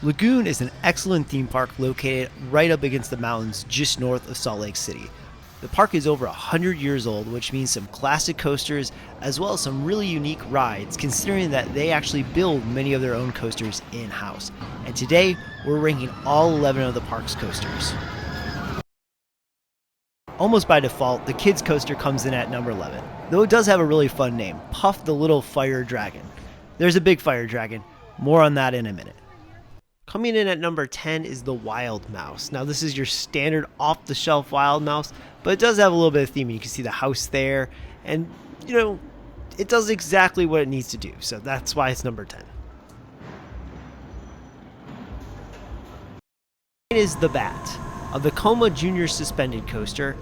Lagoon is an excellent theme park located right up against the mountains just north of Salt Lake City. The park is over 100 years old, which means some classic coasters as well as some really unique rides, considering that they actually build many of their own coasters in-house. And today, we're ranking all 11 of the park's coasters. Almost by default, the kids coaster comes in at number 11, though it does have a really fun name, Puff the Little Fire Dragon. There's a big fire dragon, more on that in a minute. Coming in at number 10 is the Wild Mouse. Now this is your standard off-the-shelf Wild Mouse, but it does have a little bit of theming. You can see the house there, and it does exactly what it needs to do, so that's why it's number 10. It is the Bat, a Vekoma Junior suspended coaster,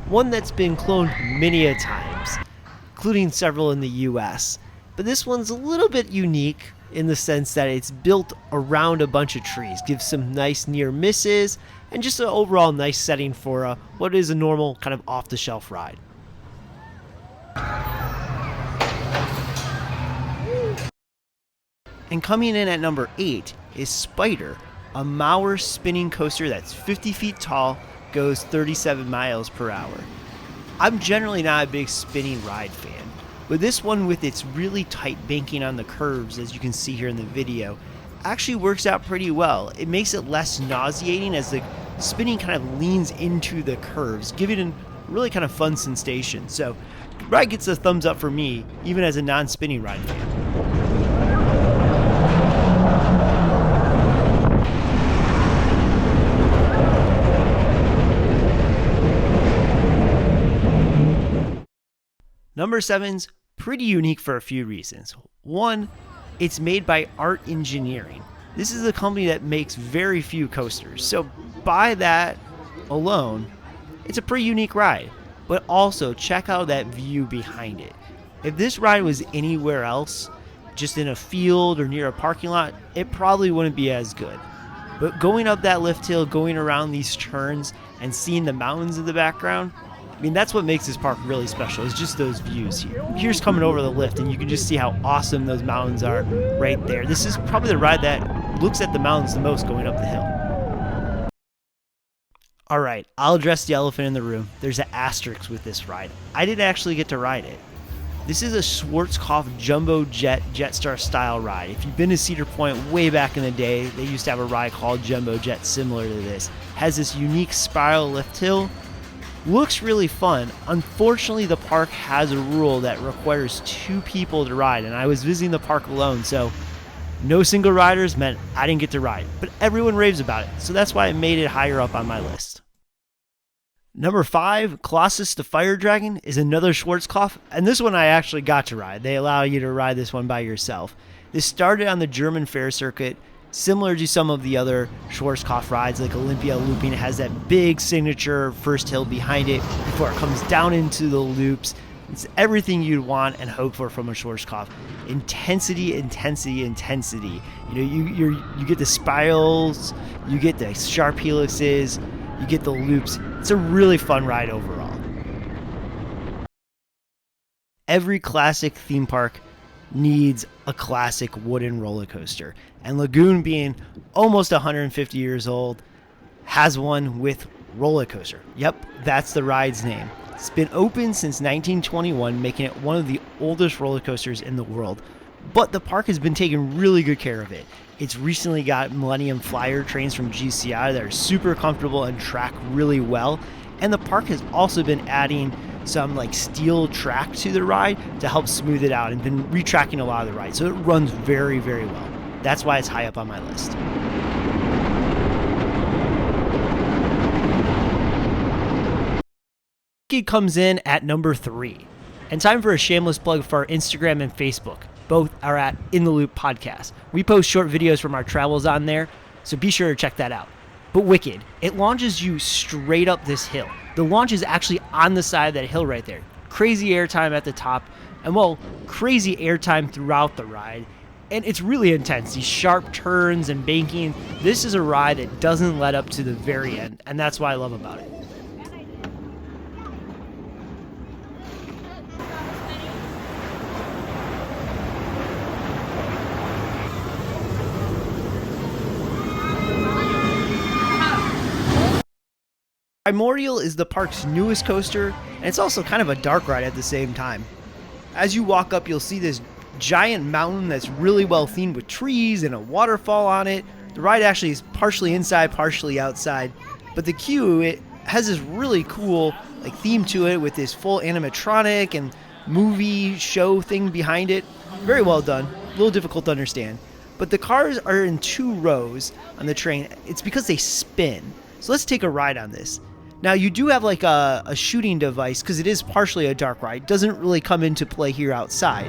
one that's been cloned many a times, including several in the US. But this one's a little bit unique in the sense that it's built around a bunch of trees, gives some nice near misses, and just an overall nice setting for what is a normal kind of off-the-shelf ride. And coming in at number 8 is Spider, a Mauer spinning coaster that's 50 feet tall, goes 37 miles per hour. I'm generally not a big spinning ride fan, but this one, with its really tight banking on the curves, as you can see here in the video, actually works out pretty well. It makes it less nauseating as the spinning kind of leans into the curves, giving it a really kind of fun sensation. So the ride gets a thumbs up for me, even as a non-spinning ride fan. Number 7's pretty unique for a few reasons. One, it's made by Art Engineering. This is a company that makes very few coasters, so by that alone, it's a pretty unique ride. But also, check out that view behind it. If this ride was anywhere else, just in a field or near a parking lot, it probably wouldn't be as good. But going up that lift hill, going around these turns, and seeing the mountains in the background, I mean, that's what makes this park really special, is just those views here. Here's coming over the lift, and you can just see how awesome those mountains are right there. This is probably the ride that looks at the mountains the most going up the hill. All right, I'll address the elephant in the room. There's an asterisk with this ride. I didn't actually get to ride it. This is a Schwarzkopf Jumbo Jet Jetstar style ride. If you've been to Cedar Point way back in the day, they used to have a ride called Jumbo Jet similar to this. Has this unique spiral lift hill. Looks really fun. Unfortunately, the park has a rule that requires 2 people to ride, and I was visiting the park alone, so no single riders meant I didn't get to ride. But everyone raves about it, so that's why I made it higher up on my list. Number 5, Colossus the Fire Dragon, is another Schwarzkopf, and this one I actually got to ride. They allow you to ride this one by yourself. This started on the German fair circuit. Similar to some of the other Schwarzkopf rides like Olympia Looping, it has that big signature first hill behind it before it comes down into the loops. It's everything you'd want and hope for from a Schwarzkopf. Intensity, intensity, intensity. You get the spirals, you get the sharp helixes, you get the loops. It's a really fun ride overall. Every classic theme park needs a classic wooden roller coaster, and Lagoon, being almost 150 years old, has one with roller coaster. Yep, that's the ride's name. It's been open since 1921, making it one of the oldest roller coasters in the world, but the park has been taking really good care of it. It's recently got Millennium Flyer trains from GCI that are super comfortable and track really well, and the park has also been adding some steel track to the ride to help smooth it out, and been retracking a lot of the ride, so it runs very, very well. That's why it's high up on my list. It comes in at number 3. And time for a shameless plug for our Instagram and Facebook. Both are at In The Loop Podcast. We post short videos from our travels on there, so be sure to check that out. But Wicked, it launches you straight up this hill. The launch is actually on the side of that hill right there. Crazy airtime at the top, and crazy airtime throughout the ride. And it's really intense, these sharp turns and banking. This is a ride that doesn't let up to the very end, and that's what I love about it. Primordial is the park's newest coaster, and it's also kind of a dark ride at the same time. As you walk up, you'll see this giant mountain that's really well themed with trees and a waterfall on it. The ride actually is partially inside, partially outside, but the queue, it has this really cool theme to it with this full animatronic and movie show thing behind it. Very well done, a little difficult to understand. But the cars are in 2 rows on the train. It's because they spin. So let's take a ride on this. Now you do have a shooting device because it is partially a dark ride. It doesn't really come into play here outside.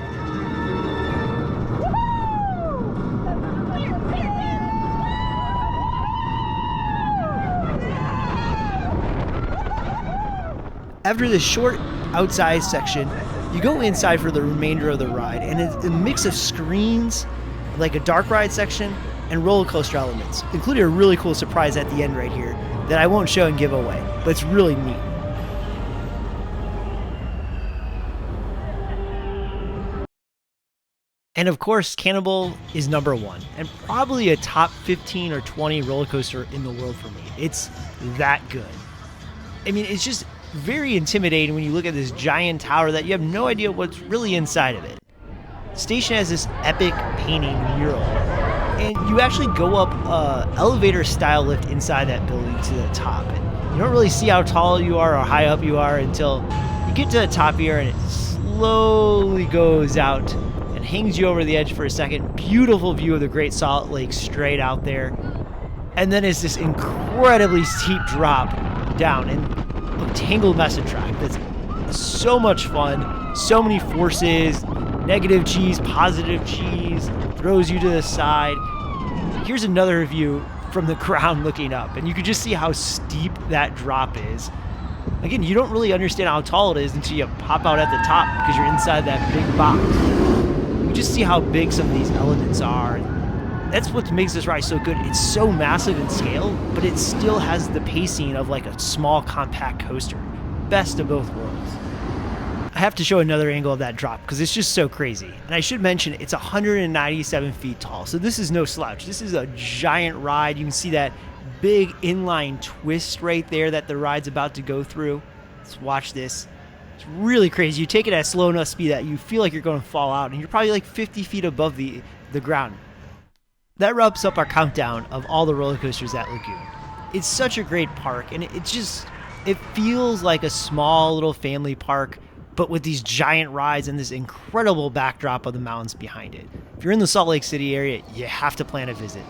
After this short outside section, you go inside for the remainder of the ride, and it's a mix of screens, like a dark ride section, and roller coaster elements, including a really cool surprise at the end right here that I won't show and give away, but it's really neat. And of course, Cannibal is number 1, and probably a top 15 or 20 roller coaster in the world for me. It's that good. I mean, it's just very intimidating when you look at this giant tower that you have no idea what's really inside of it. The station has this epic painting mural, and you actually go up a elevator style lift inside that building to the top, and you don't really see how tall you are or how high up you are until you get to the top here, and it slowly goes out and hangs you over the edge for a second. Beautiful view of the Great Salt Lake straight out there, and then it's this incredibly steep drop down and a tangled mess of track that's so much fun, so many forces, negative G's, positive G's, throws you to the side. Here's another view from the ground looking up, and you can just see how steep that drop is. Again, you don't really understand how tall it is until you pop out at the top because you're inside that big box. You just see how big some of these elements are. That's what makes this ride so good. It's so massive in scale, but it still has the pacing of a small, compact coaster. Best of both worlds. I have to show another angle of that drop because it's just so crazy. And I should mention, it's 197 feet tall, so this is no slouch. This is a giant ride. You can see that big inline twist right there that the ride's about to go through. Let's watch this. It's really crazy. You take it at slow enough speed that you feel like you're going to fall out, and you're probably 50 feet above the ground. That wraps up our countdown of all the roller coasters at Lagoon. It's such a great park, and it feels like a small little family park, but with these giant rides and this incredible backdrop of the mountains behind it. If you're in the Salt Lake City area, you have to plan a visit.